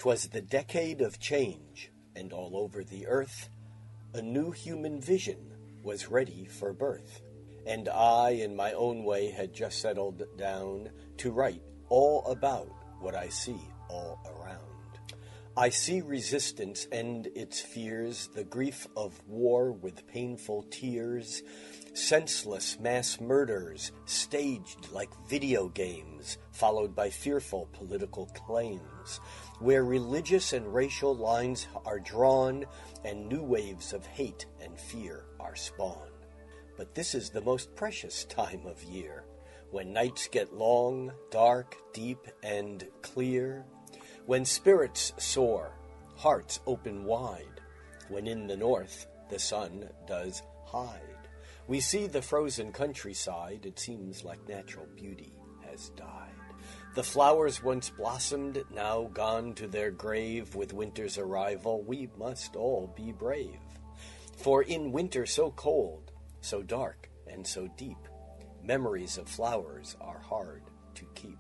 'Twas the decade of change, and all over the earth a new human vision was ready for birth. And I, in my own way, had just settled down to write all about what I see all around. I see resistance end its fears, the grief of war with painful tears, senseless mass murders staged like video games, followed by fearful political claims, where religious and racial lines are drawn and new waves of hate and fear are spawned. But this is the most precious time of year, when nights get long, dark, deep, and clear, when spirits soar, hearts open wide, when in the north the sun does hide. We see the frozen countryside, it seems like natural beauty has died. The flowers once blossomed, now gone to their grave with winter's arrival. We must all be brave. For in winter so cold, so dark, and so deep, memories of flowers are hard to keep.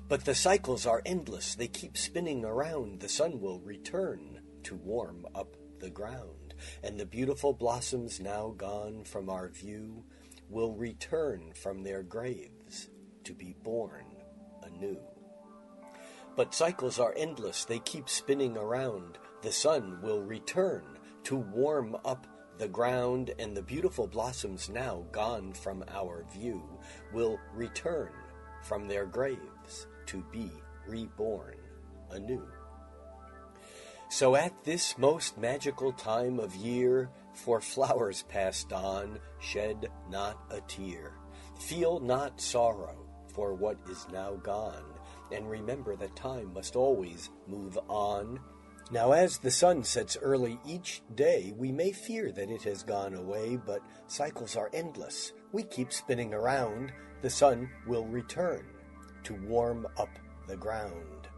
But the cycles are endless, they keep spinning around. The sun will return to warm up the ground, and the beautiful blossoms now gone from our view will return from their graves to be born anew. But cycles are endless, they keep spinning around. The sun will return to warm up the ground, and the beautiful blossoms now gone from our view will return from their graves to be reborn anew. So at this most magical time of year, for flowers passed on, shed not a tear. Feel not sorrow for what is now gone, and remember that time must always move on. Now as the sun sets early each day, we may fear that it has gone away, but cycles are endless. We keep spinning around. The sun will return to warm up the ground.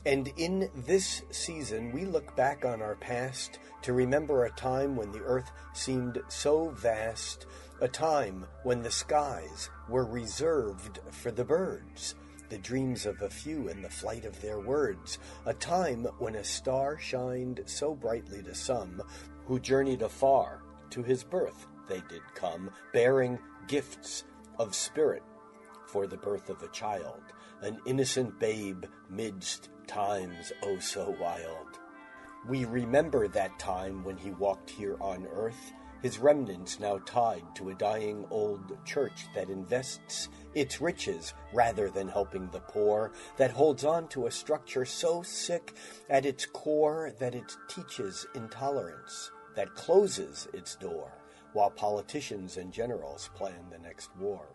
And in this season, we look back on our past to remember a time when the earth seemed so vast, a time when the skies were reserved for the birds, the dreams of a few and the flight of their words, a time when a star shined so brightly to some who journeyed afar. To his birth they did come, bearing gifts of spirit for the birth of a child, an innocent babe midst times oh so wild. We remember that time when he walked here on earth, his remnants now tied to a dying old church that invests its riches rather than helping the poor, that holds on to a structure so sick at its core that it teaches intolerance, that closes its door while politicians and generals plan the next war.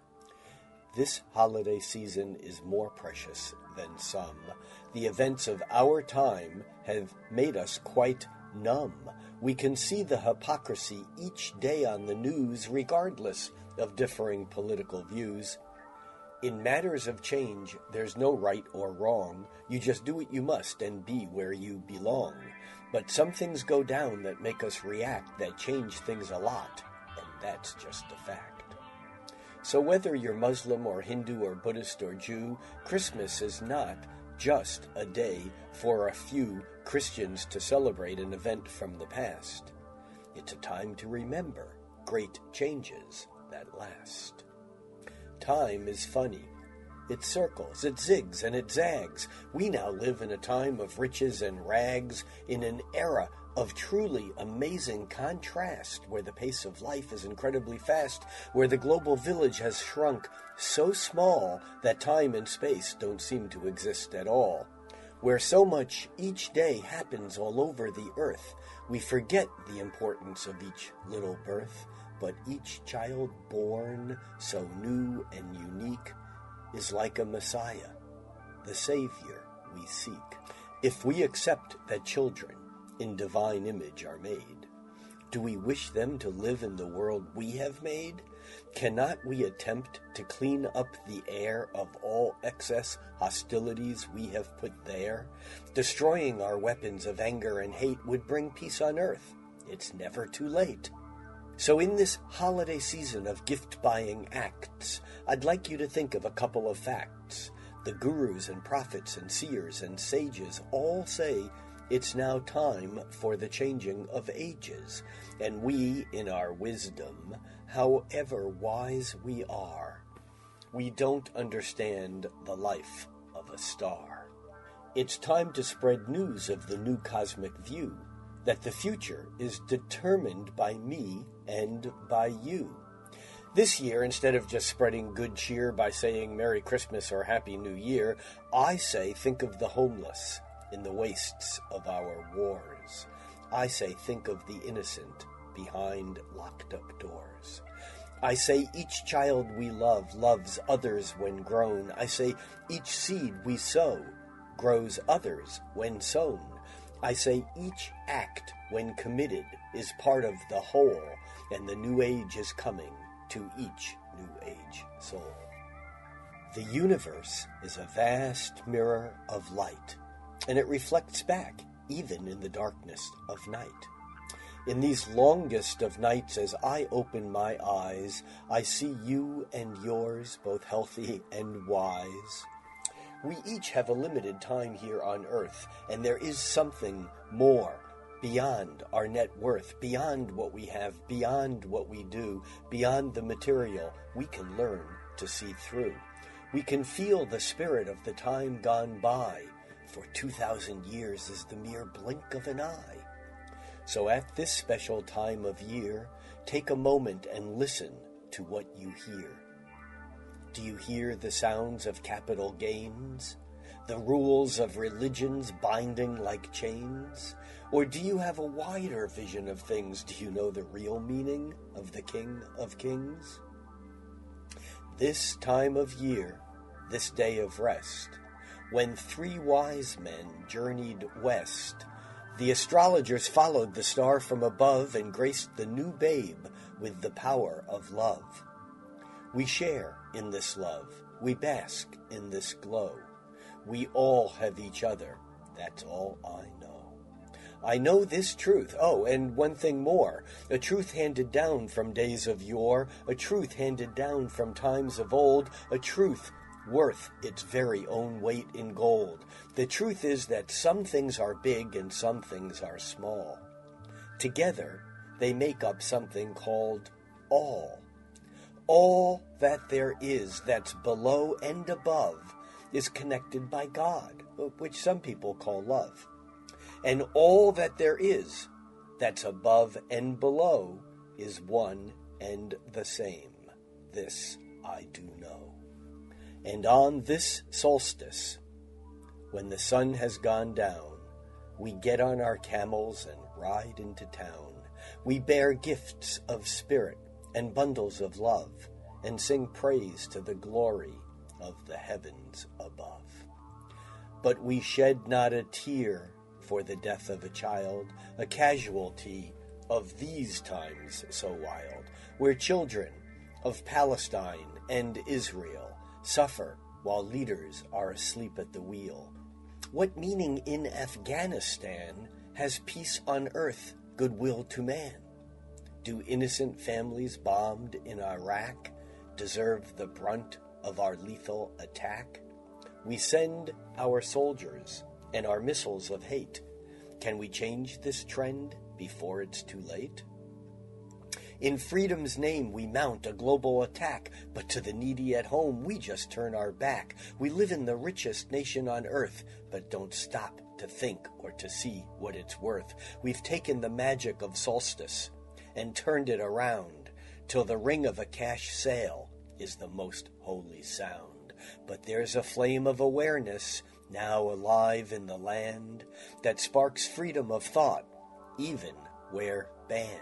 This holiday season is more precious than some. The events of our time have made us quite numb. We can see the hypocrisy each day on the news, regardless of differing political views. In matters of change, there's no right or wrong. You just do what you must and be where you belong. But some things go down that make us react, that change things a lot, and that's just a fact. So whether you're Muslim or Hindu or Buddhist or Jew, Christmas is not just a day for a few Christians to celebrate an event from the past. It's a time to remember great changes that last. Time is funny. It circles, it zigs, and it zags. We now live in a time of riches and rags, in an era of truly amazing contrast, where the pace of life is incredibly fast, where the global village has shrunk so small that time and space don't seem to exist at all, where so much each day happens all over the earth. We forget the importance of each little birth, but each child born so new and unique is like a Messiah, the Savior we seek. If we accept that children in divine image are made, do we wish them to live in the world we have made? Cannot we attempt to clean up the air of all excess hostilities we have put there? Destroying our weapons of anger and hate would bring peace on earth. It's never too late. So in this holiday season of gift-buying acts, I'd like you to think of a couple of facts. The gurus and prophets and seers and sages all say it's now time for the changing of ages, and we, in our wisdom, however wise we are, we don't understand the life of a star. It's time to spread news of the new cosmic view, that the future is determined by me and by you. This year, instead of just spreading good cheer by saying Merry Christmas or Happy New Year, I say think of the homeless in the wastes of our wars. I say think of the innocent behind locked-up doors. I say each child we love loves others when grown. I say each seed we sow grows others when sown. I say each act when committed is part of the whole, and the new age is coming to each new age soul. The universe is a vast mirror of light, and it reflects back even in the darkness of night. In these longest of nights, as I open my eyes, I see you and yours both healthy and wise. We each have a limited time here on earth, and there is something more beyond our net worth, beyond what we have, beyond what we do, beyond the material we can learn to see through. We can feel the spirit of the time gone by, for 2,000 years is the mere blink of an eye. So at this special time of year, take a moment and listen to what you hear. Do you hear the sounds of capital gains? The rules of religions binding like chains? Or do you have a wider vision of things? Do you know the real meaning of the King of Kings? This time of year, this day of rest, when 3 wise men journeyed west, the astrologers followed the star from above and graced the new babe with the power of love. We share in this love. We bask in this glow. We all have each other. That's all I know. I know this truth. Oh, and one thing more. A truth handed down from days of yore. A truth handed down from times of old. A truth worth its very own weight in gold. The truth is that some things are big and some things are small. Together, they make up something called all. All that there is that's below and above is connected by God, which some people call love. And all that there is that's above and below is one and the same. This I do know. And on this solstice, when the sun has gone down, we get on our camels and ride into town. We bear gifts of spirit and bundles of love, and sing praise to the glory of the heavens above. But we shed not a tear for the death of a child, a casualty of these times so wild, where children of Palestine and Israel suffer while leaders are asleep at the wheel. What meaning in Afghanistan has peace on earth, goodwill to man? Do innocent families bombed in Iraq deserve the brunt of our lethal attack? We send our soldiers and our missiles of hate. Can we change this trend before it's too late? In freedom's name we mount a global attack, but to the needy at home we just turn our back. We live in the richest nation on earth, but don't stop to think or to see what it's worth. We've taken the magic of Solstice and turned it around till the ring of a cash sale is the most holy sound. But there's a flame of awareness now alive in the land that sparks freedom of thought, even where banned.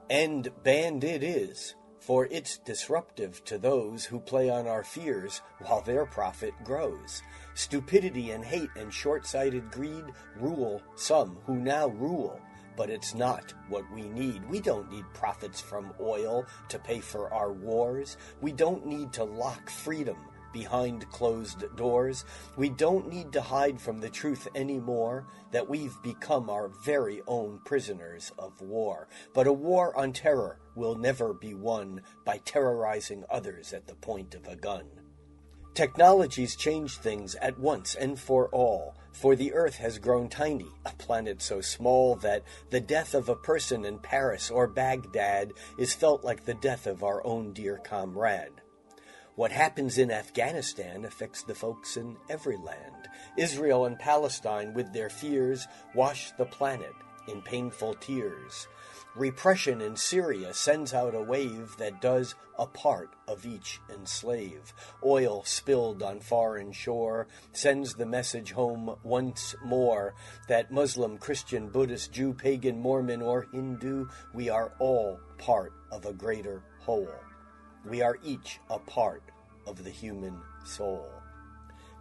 And banned it is, for it's disruptive to those who play on our fears while their profit grows. Stupidity and hate and short-sighted greed rule some who now rule. But it's not what we need. We don't need profits from oil to pay for our wars. We don't need to lock freedom behind closed doors. We don't need to hide from the truth anymore that we've become our very own prisoners of war. But a war on terror will never be won by terrorizing others at the point of a gun. Technologies change things at once and for all, for the Earth has grown tiny, a planet so small that the death of a person in Paris or Baghdad is felt like the death of our own dear comrade. What happens in Afghanistan affects the folks in every land. Israel and Palestine, with their fears, wash the planet in painful tears. Repression in Syria sends out a wave that does a part of each enslave. Oil spilled on foreign shore sends the message home once more that Muslim, Christian, Buddhist, Jew, pagan, Mormon, or Hindu, we are all part of a greater whole. We are each a part of the human soul.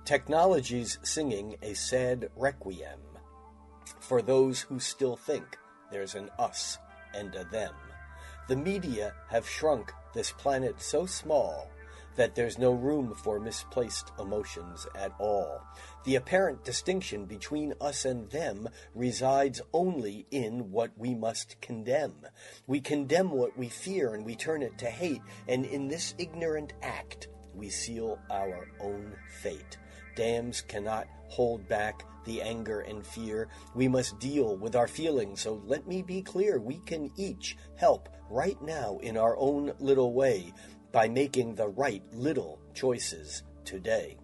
Technology's singing a sad requiem for those who still think there's an us and a them. The media have shrunk this planet so small that there's no room for misplaced emotions at all. The apparent distinction between us and them resides only in what we must condemn. We condemn what we fear and we turn it to hate, and in this ignorant act we seal our own fate. Dams cannot hold back the anger and fear. We must deal with our feelings. So let me be clear, we can each help right now in our own little way by making the right little choices today.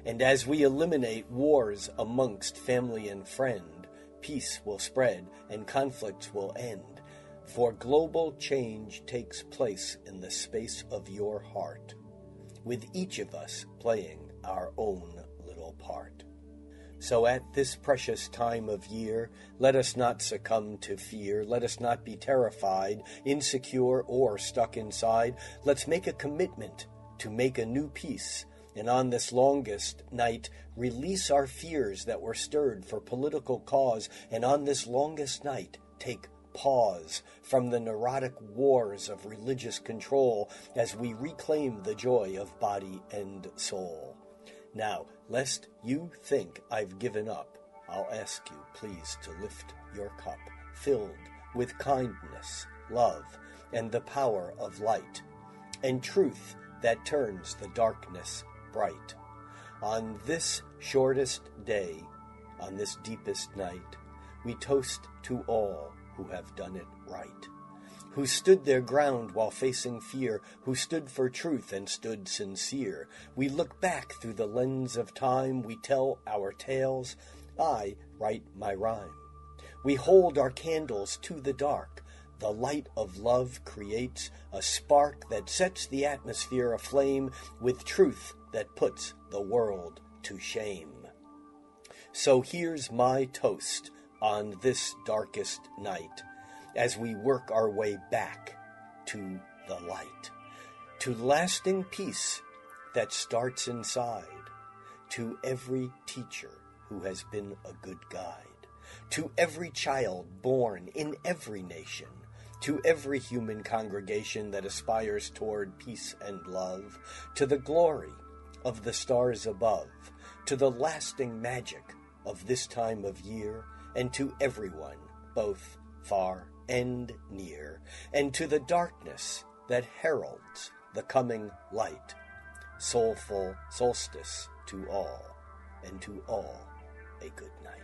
And as we eliminate wars amongst family and friend, peace will spread and conflicts will end. For global change takes place in the space of your heart, with each of us playing our own little part. So at this precious time of year, let us not succumb to fear. Let us not be terrified, insecure, or stuck inside. Let's make a commitment to make a new peace. And on this longest night, release our fears that were stirred for political cause. And on this longest night, take pause from the neurotic wars of religious control as we reclaim the joy of body and soul. Now, lest you think I've given up, I'll ask you please to lift your cup, filled with kindness, love, and the power of light, and truth that turns the darkness bright. On this shortest day, on this deepest night, we toast to all who have done it right, who stood their ground while facing fear, who stood for truth and stood sincere. We look back through the lens of time, we tell our tales, I write my rhyme. We hold our candles to the dark. The light of love creates a spark that sets the atmosphere aflame with truth that puts the world to shame. So here's my toast on this darkest night, as we work our way back to the light, to lasting peace that starts inside, to every teacher who has been a good guide, to every child born in every nation, to every human congregation that aspires toward peace and love, to the glory of the stars above, to the lasting magic of this time of year, and to everyone, both far and near, and to the darkness that heralds the coming light. Soulful solstice to all, and to all a good night.